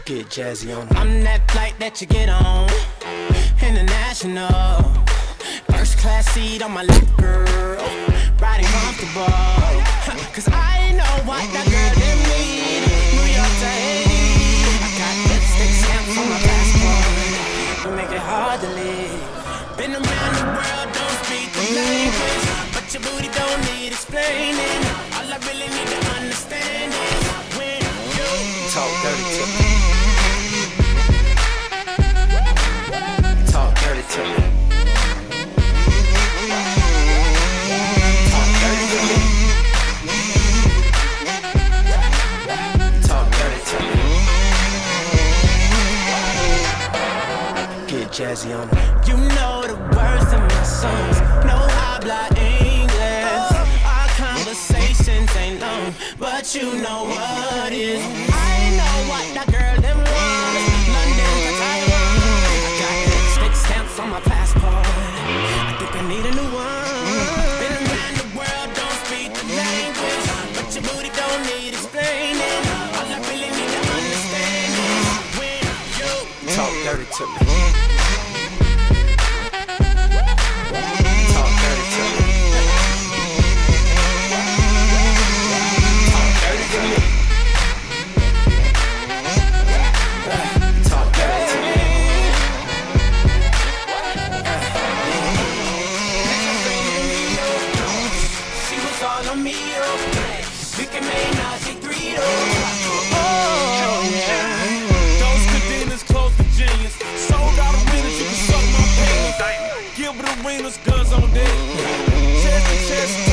Get jazzy on. I'm that flight that you get on, international. First class seat on my lap, girl, riding comfortable. Cause I know what that girl didn't need. New York to Haiti, I got lipstick stamps on my passport. You make it hard to leave. Been around the world, don't speak the language, but your booty don't need explaining. All I really need to understand is when you talk dirty to me. Talk dirty to me. Talk dirty to me. Talk dirty to me. Get jazzy on it. You know the words of my songs. No habla English. Our conversations ain't long, but you know what is. I know what that girl them want. London to Taiwan. I got lipstick stamps on my passport. I think I need a new one. Been around the world, don't speak the language, but your booty don't need explaining. All I really need to understand is when you talk dirty to me. Guns on deck, chest to chest.